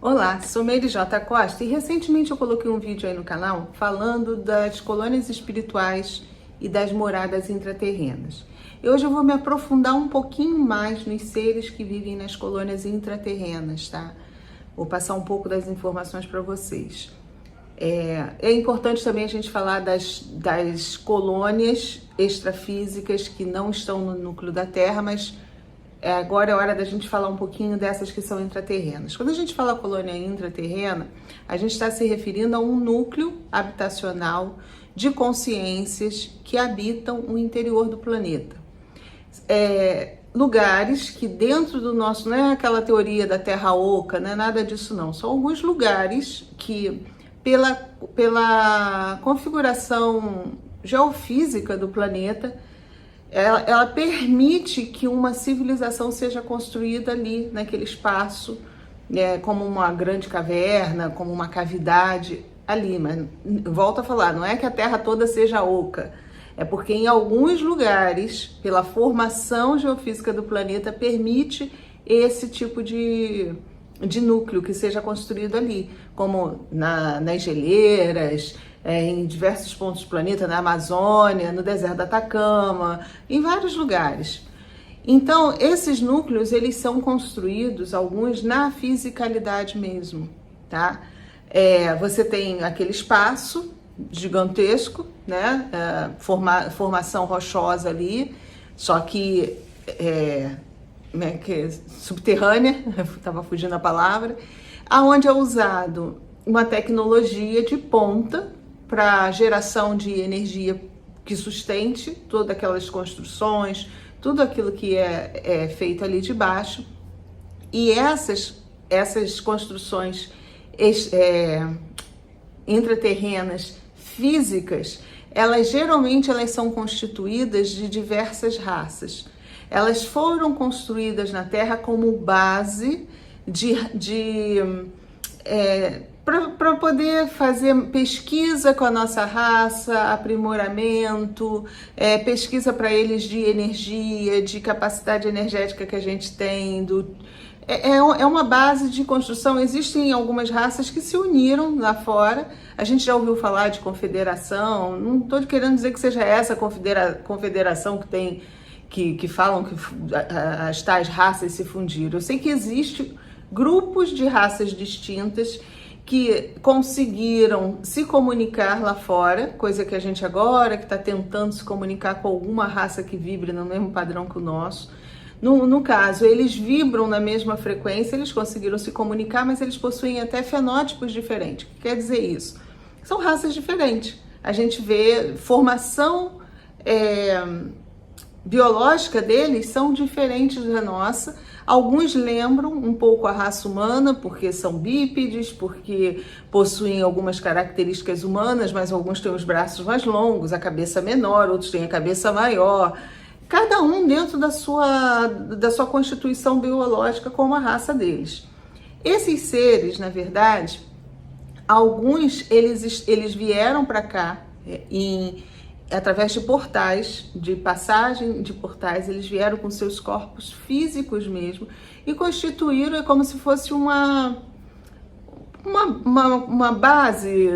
Olá, sou Meire J. Costa e recentemente eu coloquei um vídeo aí no canal falando das colônias espirituais e das moradas intraterrenas. E hoje eu vou me aprofundar um pouquinho mais nos seres que vivem nas colônias intraterrenas, tá? Vou passar um pouco das informações para vocês. É importante também a gente falar das colônias extrafísicas que não estão no núcleo da Terra, mas agora é hora da gente falar um pouquinho dessas que são intraterrenas. Quando a gente fala colônia intraterrena, a gente está se referindo a um núcleo habitacional de consciências que habitam o interior do planeta. Lugares que dentro do nosso, não é aquela teoria da Terra oca, não é nada disso não, são alguns lugares que pela configuração geofísica do planeta, ela permite que uma civilização seja construída ali, naquele espaço, como uma grande caverna, como uma cavidade ali. Mas, volto a falar, não é que a Terra toda seja oca, é porque em alguns lugares, pela formação geofísica do planeta, permite esse tipo de núcleo que seja construído ali, como nas geleiras, em diversos pontos do planeta, na Amazônia, no deserto do Atacama, em vários lugares. Então, esses núcleos, eles são construídos, alguns, na fisicalidade mesmo, tá? Você tem aquele espaço gigantesco, né? Formação rochosa ali, só que subterrânea, estava fugindo a palavra, aonde é usado uma tecnologia de ponta para geração de energia que sustente todas aquelas construções, tudo aquilo que é feito ali de baixo. E essas construções intraterrenas físicas, geralmente elas são constituídas de diversas raças. Elas foram construídas na Terra como base para poder fazer pesquisa com a nossa raça, aprimoramento, pesquisa para eles de energia, de capacidade energética que a gente tem. É uma base de construção. Existem algumas raças que se uniram lá fora. A gente já ouviu falar de confederação. Não estou querendo dizer que seja essa confederação que tem, que falam que as tais raças se fundiram. Eu sei que existem grupos de raças distintas que conseguiram se comunicar lá fora, coisa que a gente agora que está tentando se comunicar com alguma raça que vibre no mesmo padrão que o nosso. No caso, eles vibram na mesma frequência, eles conseguiram se comunicar, mas eles possuem até fenótipos diferentes. O que quer dizer isso? São raças diferentes. A gente vê formação biológica deles são diferentes da nossa. Alguns lembram um pouco a raça humana, porque são bípedes, porque possuem algumas características humanas, mas alguns têm os braços mais longos, a cabeça menor, outros têm a cabeça maior. Cada um dentro da sua constituição biológica como a raça deles. Esses seres, na verdade, alguns eles vieram para cá através de portais, de passagem de portais, eles vieram com seus corpos físicos mesmo e constituíram como se fosse uma base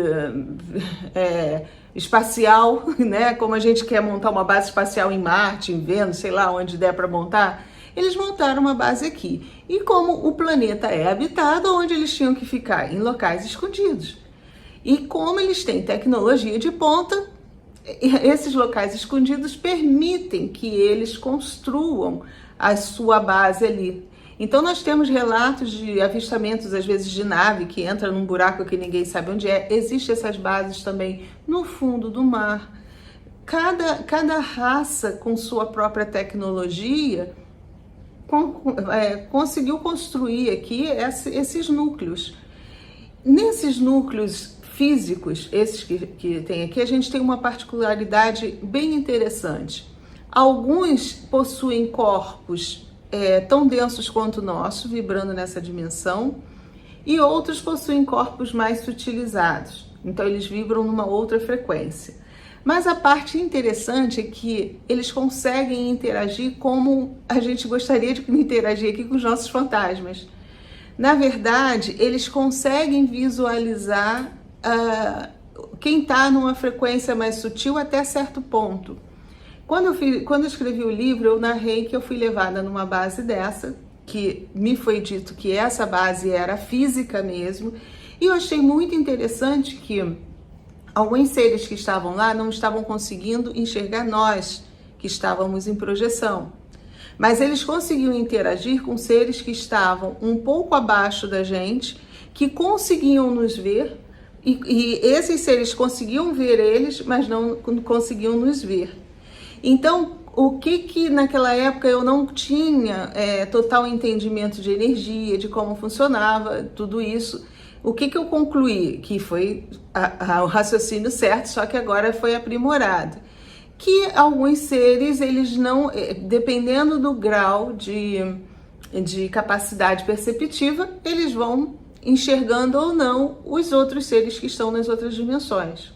espacial, né? Como a gente quer montar uma base espacial em Marte, em Vênus, sei lá, onde der para montar, eles montaram uma base aqui. E como o planeta é habitado, onde eles tinham que ficar? Em locais escondidos. E como eles têm tecnologia de ponta, esses locais escondidos permitem que eles construam a sua base ali. Então nós temos relatos de avistamentos, às vezes de nave que entra num buraco que ninguém sabe onde é. Existem essas bases também no fundo do mar. Cada raça com sua própria tecnologia conseguiu construir aqui esses núcleos. Nesses núcleos físicos, esses que tem aqui, a gente tem uma particularidade bem interessante. Alguns possuem corpos tão densos quanto o nosso, vibrando nessa dimensão, e outros possuem corpos mais sutilizados, então eles vibram numa outra frequência. Mas a parte interessante é que eles conseguem interagir como a gente gostaria de interagir aqui com os nossos fantasmas. na verdade, eles conseguem visualizar quem está numa frequência mais sutil até certo ponto. Quando eu escrevi o livro, eu narrei que eu fui levada numa base dessa, que me foi dito que essa base era física mesmo, e eu achei muito interessante que alguns seres que estavam lá não estavam conseguindo enxergar nós, que estávamos em projeção. Mas eles conseguiam interagir com seres que estavam um pouco abaixo da gente, que conseguiam nos ver, e esses seres conseguiam ver eles, mas não conseguiam nos ver. Então, o que naquela época eu não tinha total entendimento de energia, de como funcionava tudo isso, o que eu concluí? Que foi o raciocínio certo, só que agora foi aprimorado. Que alguns seres, eles não, dependendo do grau de capacidade perceptiva, eles vão enxergando ou não os outros seres que estão nas outras dimensões.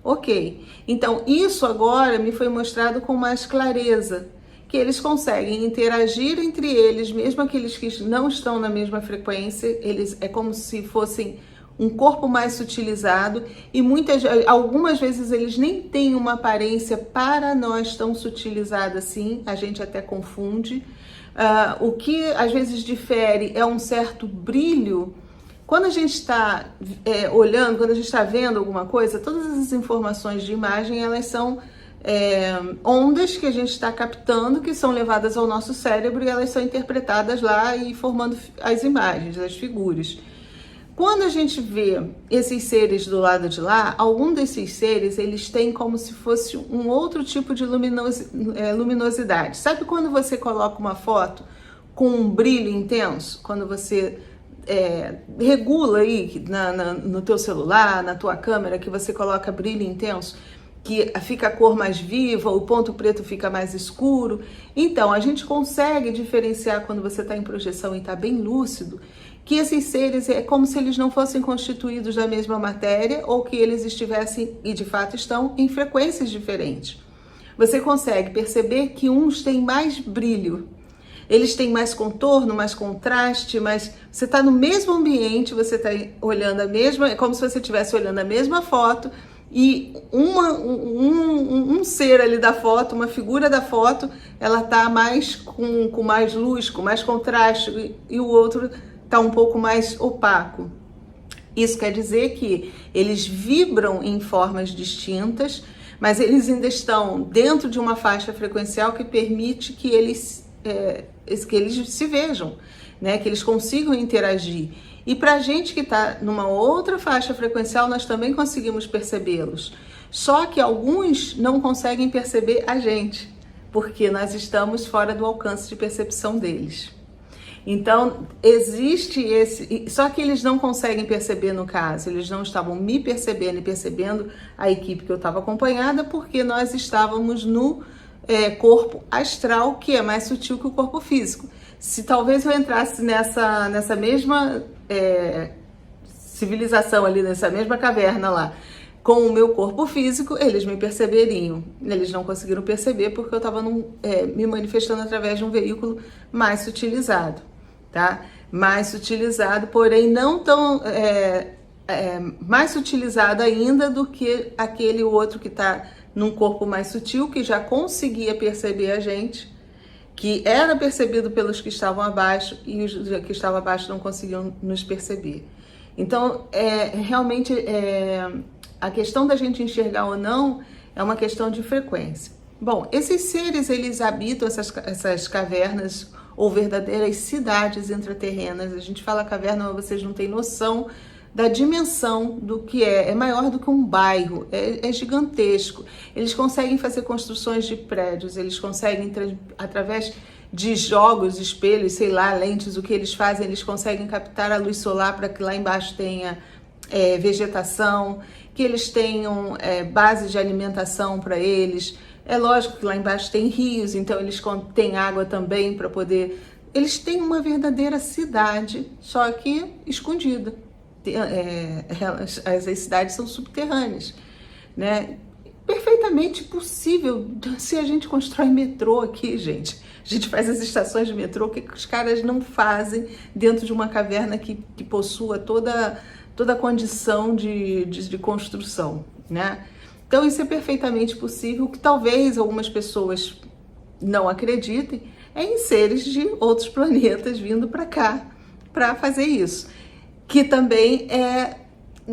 Ok, então isso agora me foi mostrado com mais clareza, que eles conseguem interagir entre eles, mesmo aqueles que não estão na mesma frequência, eles é como se fossem um corpo mais sutilizado, e algumas vezes eles nem têm uma aparência para nós tão sutilizada assim, a gente até confunde. O que às vezes difere é um certo brilho. Quando a gente está olhando, quando a gente está vendo alguma coisa, todas as informações de imagem, elas são ondas que a gente está captando, que são levadas ao nosso cérebro, e elas são interpretadas lá e formando as imagens, as figuras. Quando a gente vê esses seres do lado de lá, algum desses seres, eles têm como se fosse um outro tipo de luminosidade. Sabe quando você coloca uma foto com um brilho intenso? Quando você regula aí no teu celular, na tua câmera, que você coloca brilho intenso, que fica a cor mais viva, o ponto preto fica mais escuro. Então, a gente consegue diferenciar quando você está em projeção e está bem lúcido, que esses seres é como se eles não fossem constituídos da mesma matéria, ou que eles estivessem, e de fato estão, em frequências diferentes. Você consegue perceber que uns têm mais brilho, eles têm mais contorno, mais contraste, mas você está no mesmo ambiente, você está olhando é como se você estivesse olhando a mesma foto, e um ser ali da foto, uma figura da foto, ela está mais com mais luz, com mais contraste, e o outro está um pouco mais opaco. Isso quer dizer que eles vibram em formas distintas, mas eles ainda estão dentro de uma faixa frequencial que permite que eles se vejam, né? Que eles consigam interagir. E para a gente que está numa outra faixa frequencial, nós também conseguimos percebê-los. Só que alguns não conseguem perceber a gente, porque nós estamos fora do alcance de percepção deles. Então, existe só que eles não conseguem perceber no caso, eles não estavam me percebendo e percebendo a equipe que eu estava acompanhada, porque nós estávamos no corpo astral, que é mais sutil que o corpo físico. Se talvez eu entrasse nessa mesma civilização ali, nessa mesma caverna lá, com o meu corpo físico, eles me perceberiam. Eles não conseguiram perceber porque eu estava me manifestando através de um veículo mais sutilizado, tá? Mais sutilizado, porém não tão mais sutilizado ainda do que aquele outro que está num corpo mais sutil, que já conseguia perceber a gente, que era percebido pelos que estavam abaixo, e os que estavam abaixo não conseguiam nos perceber. Então, realmente, a questão da gente enxergar ou não é uma questão de frequência. Bom, esses seres, eles habitam essas cavernas ou verdadeiras cidades intraterrenas. A gente fala caverna, mas vocês não têm noção da dimensão do que é maior do que um bairro, é gigantesco. Eles conseguem fazer construções de prédios, eles conseguem, através de jogos, espelhos, sei lá, lentes, o que eles fazem, eles conseguem captar a luz solar para que lá embaixo tenha vegetação, que eles tenham bases de alimentação para eles. É lógico que lá embaixo tem rios, então eles têm água também para poder... Eles têm uma verdadeira cidade, só que escondida. As cidades são subterrâneas, né? Perfeitamente perfeitamente possível. Se a gente constrói metrô aqui, gente, a gente faz as estações de metrô, o que os caras não fazem dentro de uma caverna que possua toda a condição de construção, né? Então isso é perfeitamente possível. O que talvez algumas pessoas não acreditem é em seres de outros planetas vindo para cá para fazer isso, que também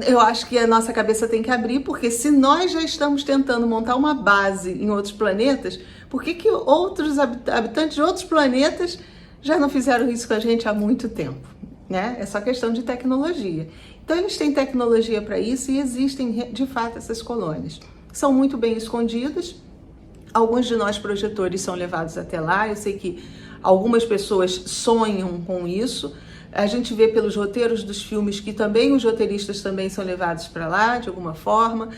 eu acho que a nossa cabeça tem que abrir, porque se nós já estamos tentando montar uma base em outros planetas, por que outros habitantes de outros planetas já não fizeram isso com a gente há muito tempo, né? É só questão de tecnologia. Então eles têm tecnologia para isso e existem de fato essas colônias. São muito bem escondidas. Alguns de nós projetores são levados até lá. Eu sei que algumas pessoas sonham com isso. A gente vê pelos roteiros dos filmes que também os roteiristas também são levados para lá, de alguma forma.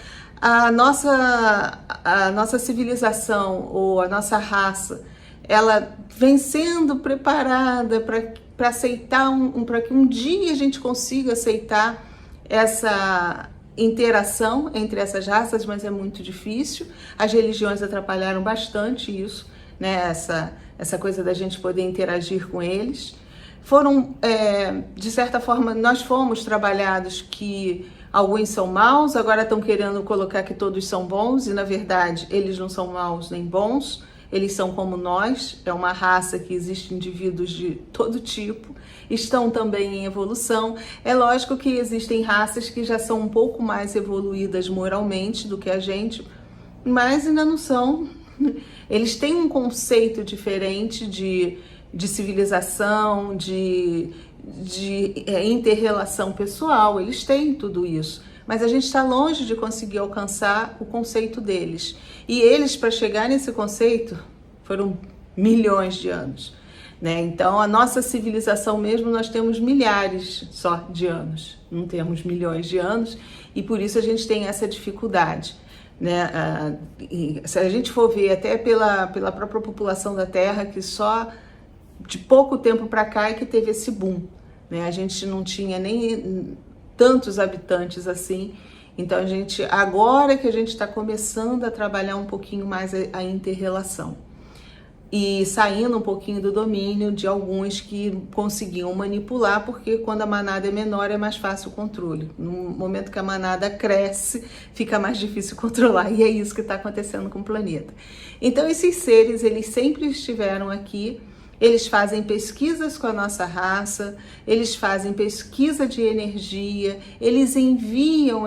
A nossa civilização ou a nossa raça, ela vem sendo preparada para aceitar, para que um dia a gente consiga aceitar essa interação entre essas raças, mas é muito difícil. As religiões atrapalharam bastante isso, né? Essa coisa da gente poder interagir com eles. De certa forma, nós fomos trabalhados que alguns são maus, agora estão querendo colocar que todos são bons, e na verdade eles não são maus nem bons, eles são como nós, é uma raça que existe indivíduos de todo tipo, estão também em evolução. É lógico que existem raças que já são um pouco mais evoluídas moralmente do que a gente, mas ainda não são. Eles têm um conceito diferente de civilização, de inter-relação pessoal, eles têm tudo isso, mas a gente está longe de conseguir alcançar o conceito deles. E eles, para chegar nesse conceito, foram milhões de anos, né? Então, a nossa civilização mesmo, nós temos milhares só de anos, não temos milhões de anos, e por isso a gente tem essa dificuldade, né? Se a gente for ver até pela própria população da Terra, que só de pouco tempo para cá é que teve esse boom, né? A gente não tinha nem tantos habitantes assim, então agora que a gente está começando a trabalhar um pouquinho mais a inter-relação e saindo um pouquinho do domínio de alguns que conseguiam manipular, porque quando a manada é menor é mais fácil o controle. No momento que a manada cresce, fica mais difícil controlar, e é isso que está acontecendo com o planeta. Então esses seres, eles sempre estiveram aqui. Eles fazem pesquisas com a nossa raça, eles fazem pesquisa de energia, eles enviam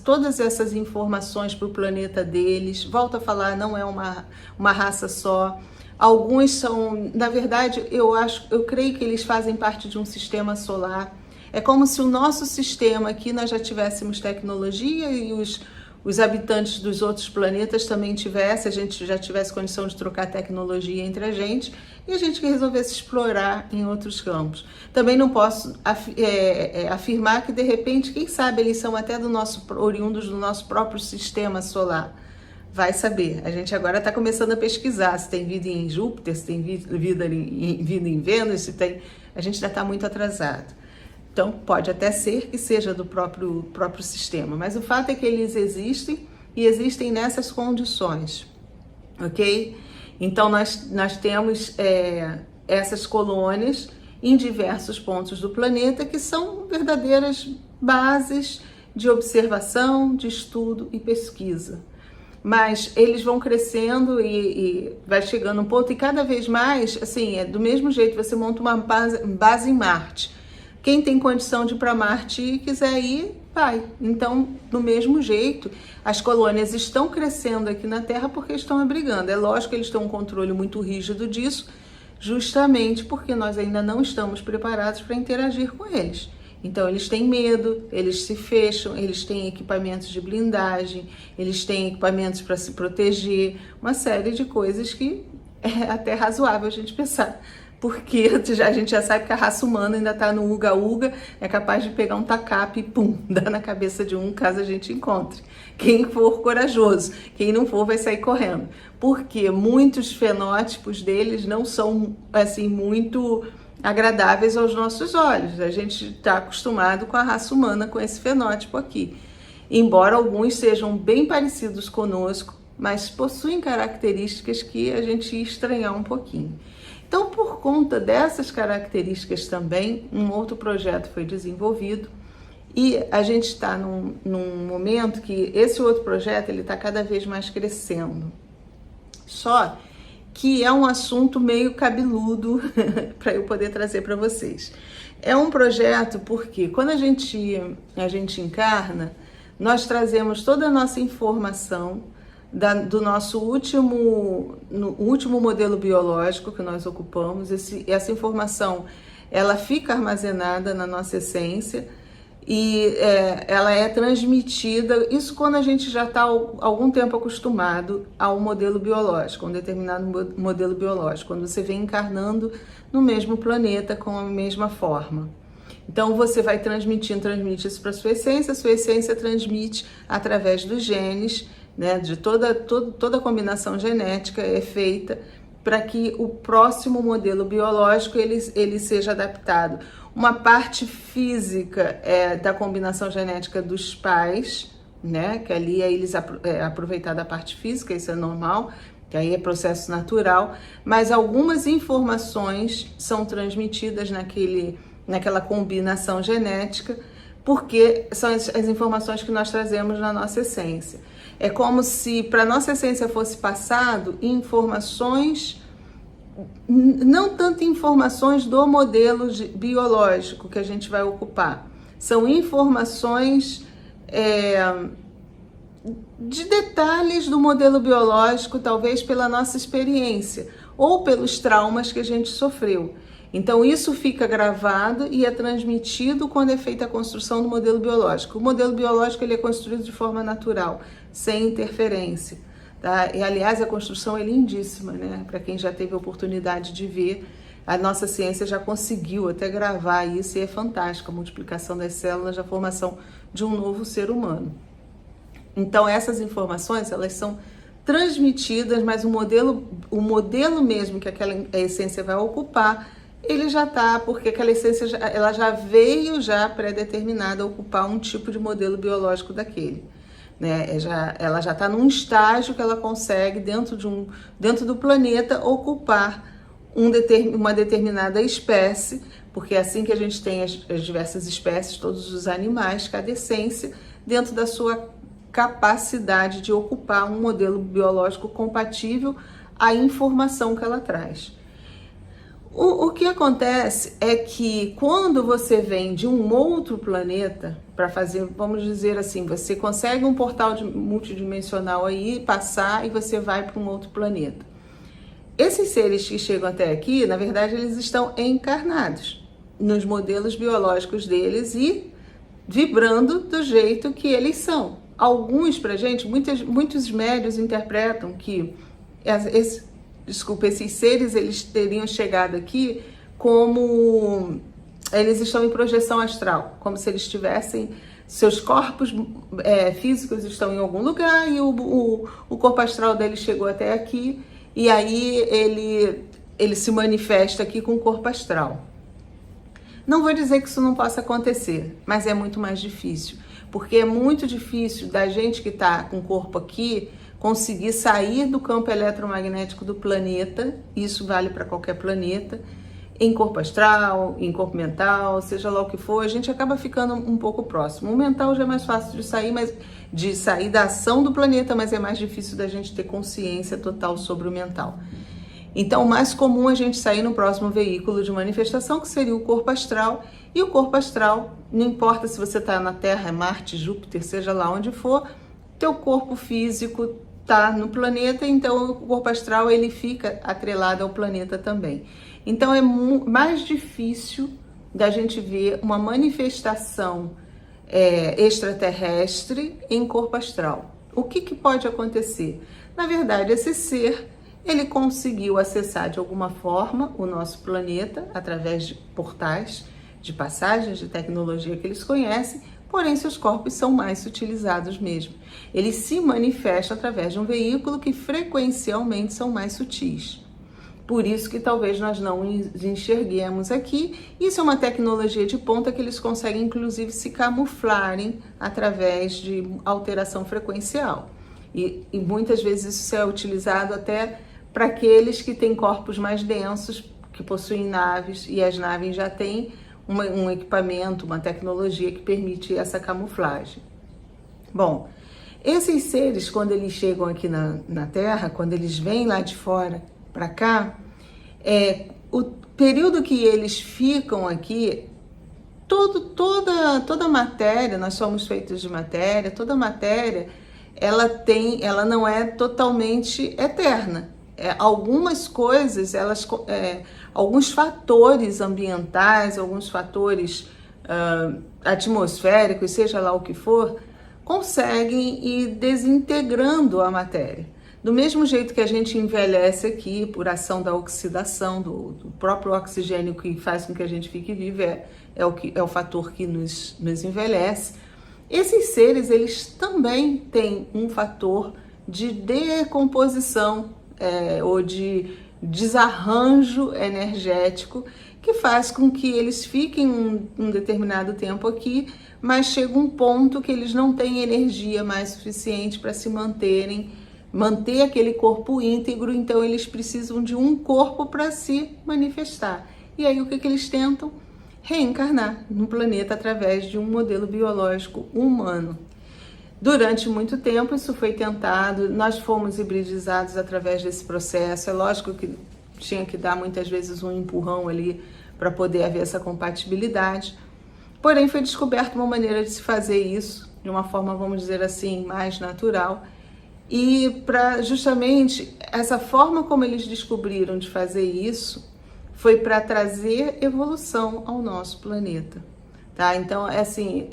todas essas informações para o planeta deles. Volto a falar, não é uma raça só. Alguns são, na verdade, eu creio que eles fazem parte de um sistema solar. É como se o nosso sistema aqui nós já tivéssemos tecnologia e os habitantes dos outros planetas também a gente já tivesse condição de trocar tecnologia entre a gente e a gente que resolvesse explorar em outros campos. Também não posso afirmar que de repente, quem sabe, eles são até oriundos do nosso próprio sistema solar. Vai saber. A gente agora está começando a pesquisar se tem vida em Júpiter, se tem vida em Vênus, a gente ainda está muito atrasado. Então, pode até ser que seja do próprio sistema, mas o fato é que eles existem e existem nessas condições, ok? Então, nós temos essas colônias em diversos pontos do planeta que são verdadeiras bases de observação, de estudo e pesquisa. Mas eles vão crescendo e vai chegando um ponto, e cada vez mais, assim, do mesmo jeito, você monta uma base em Marte. Quem tem condição de ir para Marte e quiser ir, vai. Então, do mesmo jeito, as colônias estão crescendo aqui na Terra porque estão abrigando. É lógico que eles têm um controle muito rígido disso, justamente porque nós ainda não estamos preparados para interagir com eles. Então, eles têm medo, eles se fecham, eles têm equipamentos de blindagem, eles têm equipamentos para se proteger, uma série de coisas que é até razoável a gente pensar. Porque a gente já sabe que a raça humana ainda está no uga-uga, é capaz de pegar um tacape e pum, dar na cabeça de um caso a gente encontre. Quem for corajoso, quem não for vai sair correndo. Porque muitos fenótipos deles não são assim muito agradáveis aos nossos olhos. A gente está acostumado com a raça humana com esse fenótipo aqui. Embora alguns sejam bem parecidos conosco, mas possuem características que a gente ia estranhar um pouquinho. Então, por conta dessas características também, um outro projeto foi desenvolvido e a gente está num momento que esse outro projeto ele está cada vez mais crescendo. Só que é um assunto meio cabeludo para eu poder trazer para vocês. É um projeto porque quando a gente encarna, nós trazemos toda a nossa informação do nosso último modelo biológico que nós ocupamos. Essa informação ela fica armazenada na nossa essência e ela é transmitida, isso quando a gente já está algum tempo acostumado ao modelo biológico, a um determinado modelo biológico, quando você vem encarnando no mesmo planeta com a mesma forma. Então você vai transmite isso para sua essência transmite através dos genes, né, de toda a combinação genética é feita para que o próximo modelo biológico ele seja adaptado. Uma parte física da combinação genética dos pais, né, que ali eles aproveitar da parte física, isso é normal, que aí é processo natural, mas algumas informações são transmitidas naquela combinação genética, porque são as informações que nós trazemos na nossa essência. É como se para nossa essência fosse passado informações, não tanto informações do modelo biológico que a gente vai ocupar, são informações de detalhes do modelo biológico, talvez pela nossa experiência ou pelos traumas que a gente sofreu. Então isso fica gravado e é transmitido quando é feita a construção do modelo biológico. O modelo biológico ele é construído de forma natural, sem interferência, tá? E aliás a construção é lindíssima, né? Para quem já teve a oportunidade de ver, a nossa ciência já conseguiu até gravar isso e é fantástico a multiplicação das células, a formação de um novo ser humano. Então essas informações elas são transmitidas, mas o modelo mesmo que aquela essência vai ocupar ele já está, porque aquela essência ela já veio pré-determinada a ocupar um tipo de modelo biológico daquele, né? Ela já está num estágio que ela consegue dentro do planeta ocupar uma determinada espécie, porque é assim que a gente tem as diversas espécies, todos os animais, cada essência dentro da sua capacidade de ocupar um modelo biológico compatível à informação que ela traz. O que acontece é que quando você vem de um outro planeta para fazer, vamos dizer assim, você consegue um portal multidimensional aí, passar e você vai para um outro planeta. Esses seres que chegam até aqui, na verdade, eles estão encarnados nos modelos biológicos deles e vibrando do jeito que eles são. Alguns, pra gente, muitos médios interpretam que esses seres eles teriam chegado aqui como eles estão em projeção astral, como se eles tivessem seus corpos físicos estão em algum lugar e o corpo astral deles chegou até aqui e aí ele se manifesta aqui com o corpo astral. Não vou dizer que isso não possa acontecer, mas é muito mais difícil, porque é muito difícil da gente que está com o corpo aqui conseguir sair do campo eletromagnético do planeta, isso vale para qualquer planeta, em corpo astral, em corpo mental, seja lá o que for, a gente acaba ficando um pouco próximo. O mental já é mais fácil de sair da ação do planeta, mas é mais difícil da gente ter consciência total sobre o mental. Então, o mais comum é a gente sair no próximo veículo de manifestação, que seria o corpo astral, e o corpo astral, não importa se você está na Terra, Marte, Júpiter, seja lá onde for, teu corpo físico está no planeta, então o corpo astral ele fica atrelado ao planeta também. Então é mais difícil da gente ver uma manifestação extraterrestre em corpo astral. O que pode acontecer? Na verdade, esse ser ele conseguiu acessar de alguma forma o nosso planeta através de portais, de passagens de tecnologia que eles conhecem, porém seus corpos são mais sutilizados mesmo. Eles se manifestam através de um veículo que frequencialmente são mais sutis. Por isso que talvez nós não os enxerguemos aqui. Isso é uma tecnologia de ponta que eles conseguem inclusive se camuflarem através de alteração frequencial. E muitas vezes isso é utilizado até para aqueles que têm corpos mais densos, que possuem naves, e as naves já têm um equipamento, uma tecnologia que permite essa camuflagem. Bom, esses seres, quando eles chegam aqui na Terra, quando eles vêm lá de fora para cá, o período que eles ficam aqui, toda matéria, nós somos feitos de matéria, toda matéria, ela não é totalmente eterna. Algumas coisas, alguns fatores ambientais, alguns fatores atmosféricos, seja lá o que for, conseguem ir desintegrando a matéria. Do mesmo jeito que a gente envelhece aqui por ação da oxidação, do próprio oxigênio que faz com que a gente fique vivo, é o fator que nos envelhece. Esses seres, eles também têm um fator de decomposição, ou de desarranjo energético, que faz com que eles fiquem um determinado tempo aqui, mas chega um ponto que eles não têm energia mais suficiente para se manter aquele corpo íntegro, então eles precisam de um corpo para se manifestar. E aí o que eles tentam? Reencarnar no planeta através de um modelo biológico humano. Durante muito tempo isso foi tentado, nós fomos hibridizados através desse processo. É lógico que tinha que dar muitas vezes um empurrão ali para poder haver essa compatibilidade. Porém, foi descoberta uma maneira de se fazer isso de uma forma, vamos dizer assim, mais natural. E para justamente essa forma como eles descobriram de fazer isso foi para trazer evolução ao nosso planeta, tá? Então, assim,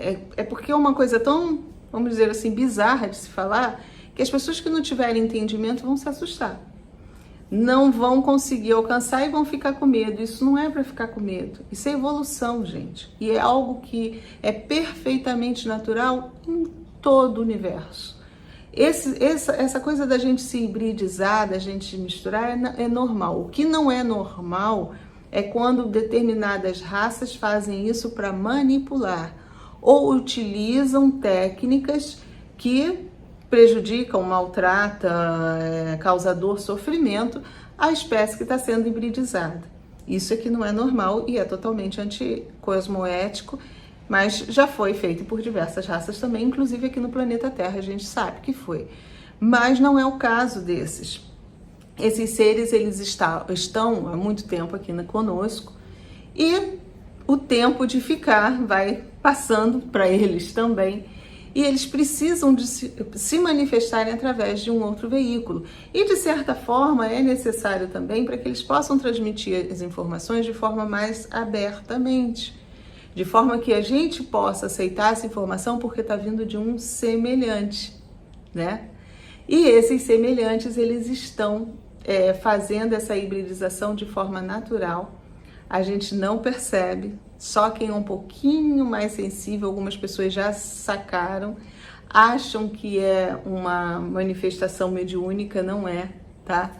porque é uma coisa tão, vamos dizer assim, bizarra de se falar, que as pessoas que não tiverem entendimento vão se assustar. Não vão conseguir alcançar e vão ficar com medo. Isso não é para ficar com medo. Isso é evolução, gente. E é algo que é perfeitamente natural em todo o universo. Essa coisa da gente se hibridizar, da gente misturar, é normal. O que não é normal é quando determinadas raças fazem isso para manipular ou utilizam técnicas que prejudicam, maltrata, causador sofrimento a espécie que está sendo hibridizada. Isso aqui não é normal e é totalmente anticosmoético, mas já foi feito por diversas raças também, inclusive aqui no planeta Terra, a gente sabe que foi. Mas não é o caso desses. Esses seres, eles estão há muito tempo aqui conosco e o tempo de ficar vai passando para eles também. E eles precisam de se manifestarem através de um outro veículo. E, de certa forma, é necessário também para que eles possam transmitir as informações de forma mais abertamente. De forma que a gente possa aceitar essa informação porque está vindo de um semelhante, né? E esses semelhantes, eles estão fazendo essa hibridização de forma natural. A gente não percebe, só quem é um pouquinho mais sensível, algumas pessoas já sacaram, acham que é uma manifestação mediúnica, não é, tá?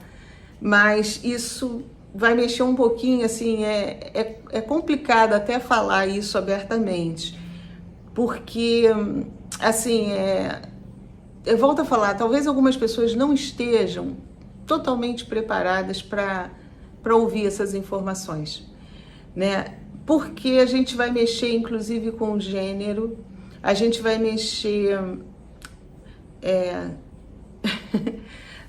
Mas isso vai mexer um pouquinho, assim, é complicado até falar isso abertamente, porque, assim, eu volto a falar, talvez algumas pessoas não estejam totalmente preparadas para ouvir essas informações, né? Porque a gente vai mexer, inclusive, com o gênero, a gente vai mexer...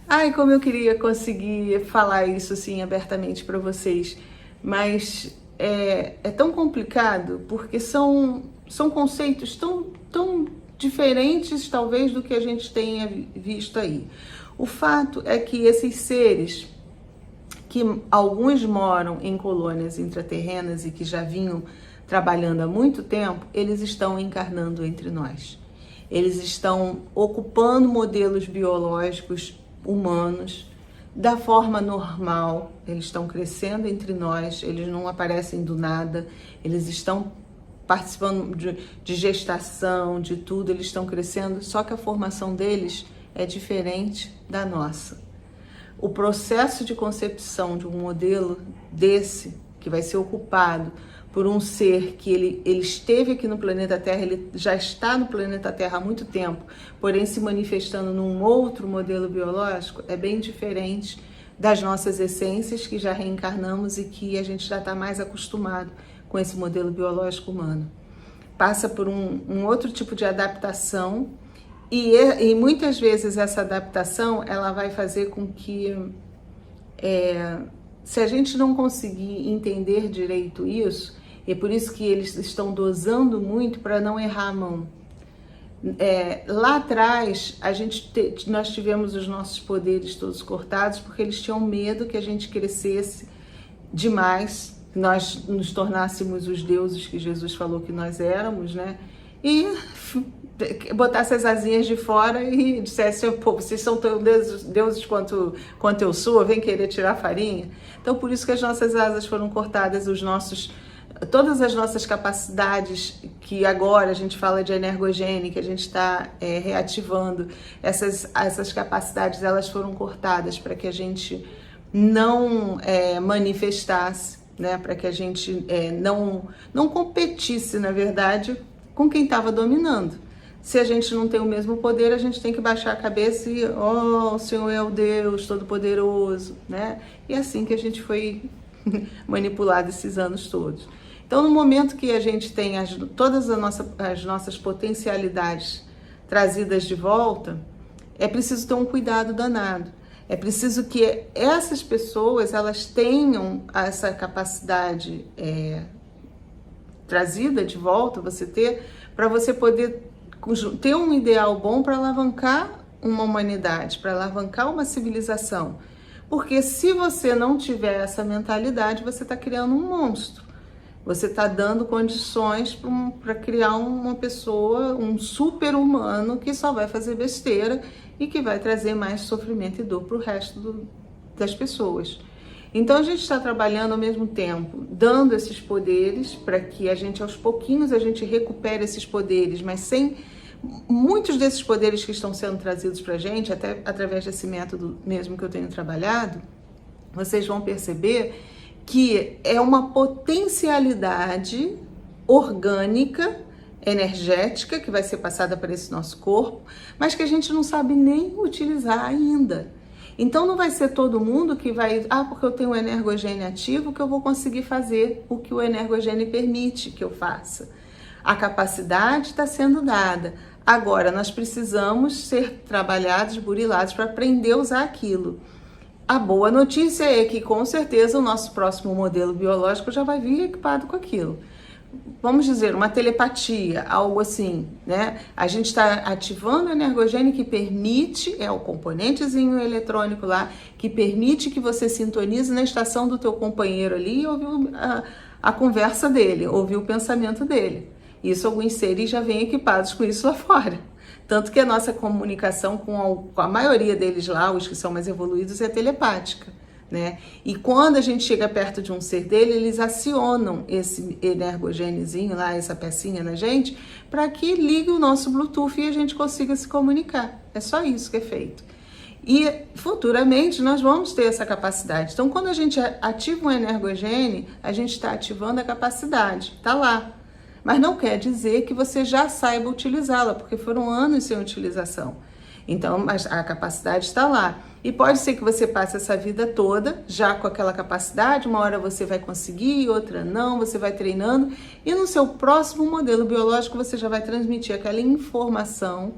Ai, como eu queria conseguir falar isso assim abertamente para vocês, mas é tão complicado porque são conceitos tão diferentes, talvez, do que a gente tenha visto aí. O fato é que esses seres, que alguns moram em colônias intraterrenas e que já vinham trabalhando há muito tempo, eles estão encarnando entre nós. Eles estão ocupando modelos biológicos humanos da forma normal, eles estão crescendo entre nós, eles não aparecem do nada, eles estão participando de gestação, de tudo, eles estão crescendo, só que a formação deles é diferente da nossa. O processo de concepção de um modelo desse, que vai ser ocupado por um ser que ele esteve aqui no planeta Terra, ele já está no planeta Terra há muito tempo, porém se manifestando num outro modelo biológico, é bem diferente das nossas essências que já reencarnamos e que a gente já está mais acostumado com esse modelo biológico humano. Passa por um outro tipo de adaptação e muitas vezes essa adaptação ela vai fazer com que se a gente não conseguir entender direito isso, é por isso que eles estão dosando muito para não errar a mão. Lá atrás, nós tivemos os nossos poderes todos cortados porque eles tinham medo que a gente crescesse demais, que nós nos tornássemos os deuses que Jesus falou que nós éramos, né? E botasse as asinhas de fora e dissesse, pô, vocês são tão deuses quanto eu sou, vem querer tirar farinha. Então, por isso que as nossas asas foram cortadas, todas as nossas capacidades, que agora a gente fala de energogênica, que a gente está reativando, essas capacidades, elas foram cortadas para que a gente não manifestasse, né? Para que a gente não competisse, na verdade, com quem estava dominando. Se a gente não tem o mesmo poder, a gente tem que baixar a cabeça e, o Senhor é o Deus Todo-Poderoso, né? E é assim que a gente foi manipulado esses anos todos. Então, no momento que a gente tem todas as nossas potencialidades trazidas de volta, é preciso ter um cuidado danado. É preciso que essas pessoas, elas tenham essa capacidade trazida de volta, para você poder ter um ideal bom para alavancar uma humanidade, para alavancar uma civilização. Porque se você não tiver essa mentalidade, você está criando um monstro. Você está dando condições para criar uma pessoa, um super-humano que só vai fazer besteira e que vai trazer mais sofrimento e dor para o resto das pessoas. Então a gente está trabalhando ao mesmo tempo, dando esses poderes para que a gente, aos pouquinhos, a gente recupere esses poderes, mas sem muitos desses poderes que estão sendo trazidos para a gente, até através desse método mesmo que eu tenho trabalhado, vocês vão perceber que é uma potencialidade orgânica, energética, que vai ser passada para esse nosso corpo, mas que a gente não sabe nem utilizar ainda. Então não vai ser todo mundo que vai, porque eu tenho um energogene ativo, que eu vou conseguir fazer o que o energogene permite que eu faça. A capacidade está sendo dada. Agora, nós precisamos ser trabalhados, burilados para aprender a usar aquilo. A boa notícia é que, com certeza, o nosso próximo modelo biológico já vai vir equipado com aquilo. Vamos dizer, uma telepatia, algo assim, né? A gente está ativando o energogênio que permite, o componentezinho eletrônico lá, que permite que você sintonize na estação do teu companheiro ali e ouvir a conversa dele, ouvir o pensamento dele. Isso, alguns seres já vêm equipados com isso lá fora. Tanto que a nossa comunicação com a maioria deles lá, os que são mais evoluídos, é telepática, né? E quando a gente chega perto de um ser dele, eles acionam esse energogêniozinho lá, essa pecinha na gente, para que ligue o nosso Bluetooth e a gente consiga se comunicar. É só isso que é feito. E futuramente nós vamos ter essa capacidade. Então, quando a gente ativa um energogênio, a gente está ativando a capacidade, está lá. Mas não quer dizer que você já saiba utilizá-la, porque foram anos sem utilização. Então, mas a capacidade está lá. E pode ser que você passe essa vida toda já com aquela capacidade, uma hora você vai conseguir, outra não, você vai treinando, e no seu próximo modelo biológico você já vai transmitir aquela informação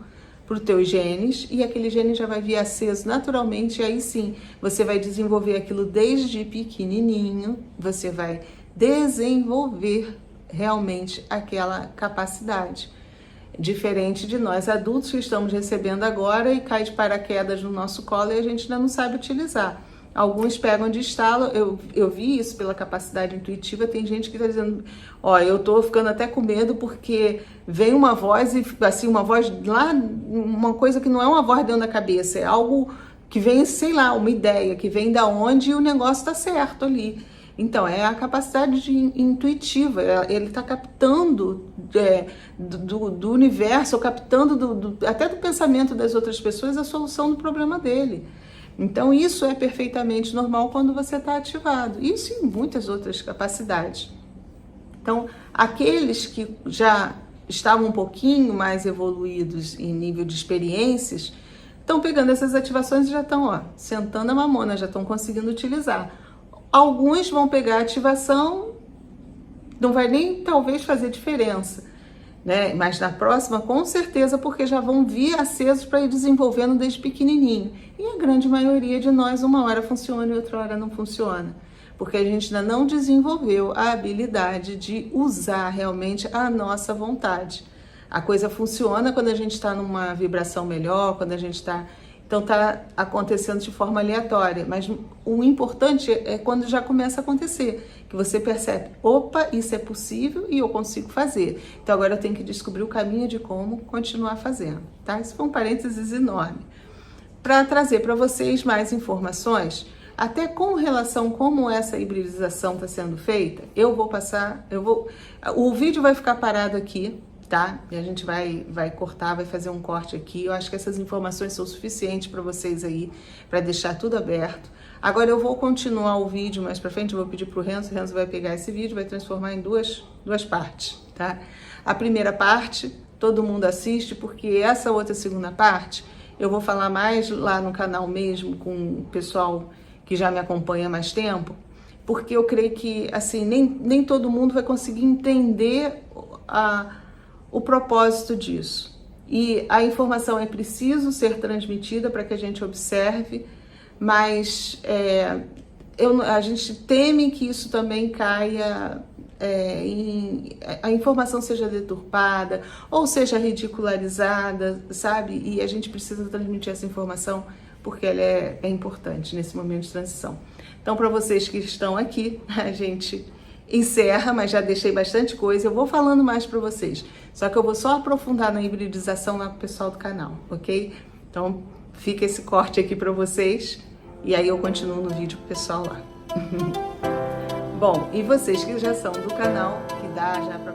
para os teus genes, e aquele gene já vai vir aceso naturalmente, e aí sim, você vai desenvolver aquilo desde pequenininho, você vai desenvolver realmente aquela capacidade. Diferente de nós adultos que estamos recebendo agora e cai de paraquedas no nosso colo e a gente ainda não sabe utilizar. Alguns pegam de estalo, eu vi isso pela capacidade intuitiva, tem gente que está dizendo, eu tô ficando até com medo porque vem uma voz, e assim, uma voz lá, uma coisa que não é uma voz dentro da cabeça, é algo que vem, sei lá, uma ideia, que vem da onde e o negócio tá certo ali. Então, é a capacidade intuitiva, ele está captando do universo, ou captando até do pensamento das outras pessoas a solução do problema dele. Então, isso é perfeitamente normal quando você está ativado. Isso e muitas outras capacidades. Então, aqueles que já estavam um pouquinho mais evoluídos em nível de experiências, estão pegando essas ativações e já estão, ó, sentando a mamona, já estão conseguindo utilizar. Alguns vão pegar a ativação, não vai nem talvez fazer diferença, né? Mas na próxima, com certeza, porque já vão vir acesos para ir desenvolvendo desde pequenininho. E a grande maioria de nós, uma hora funciona e outra hora não funciona. Porque a gente ainda não desenvolveu a habilidade de usar realmente a nossa vontade. A coisa funciona quando a gente está numa vibração melhor, quando a gente está... Então está acontecendo de forma aleatória, mas o importante é quando já começa a acontecer, que você percebe, opa, isso é possível e eu consigo fazer. Então agora eu tenho que descobrir o caminho de como continuar fazendo, tá? Isso foi um parênteses enorme. Para trazer para vocês mais informações, até com relação a como essa hibridização está sendo feita, o vídeo vai ficar parado aqui, tá? E a gente vai cortar, vai fazer um corte aqui. Eu acho que essas informações são suficientes para vocês aí, para deixar tudo aberto. Agora eu vou continuar o vídeo mais para frente, eu vou pedir pro Renzo, o Renzo vai pegar esse vídeo, vai transformar em duas partes, tá? A primeira parte, todo mundo assiste, porque essa outra segunda parte, eu vou falar mais lá no canal mesmo, com o pessoal que já me acompanha há mais tempo, porque eu creio que, assim, nem todo mundo vai conseguir entender o propósito disso. E a informação é preciso ser transmitida para que a gente observe, mas a gente teme que isso também caia a informação seja deturpada ou seja ridicularizada, sabe? E a gente precisa transmitir essa informação porque ela é importante nesse momento de transição. Então, para vocês que estão aqui, a gente encerra, mas já deixei bastante coisa. Eu vou falando mais para vocês, só que eu vou só aprofundar na hibridização lá pro pessoal do canal, ok? Então, fica esse corte aqui para vocês e aí eu continuo no vídeo pro pessoal lá. Bom, e vocês que já são do canal, que dá já para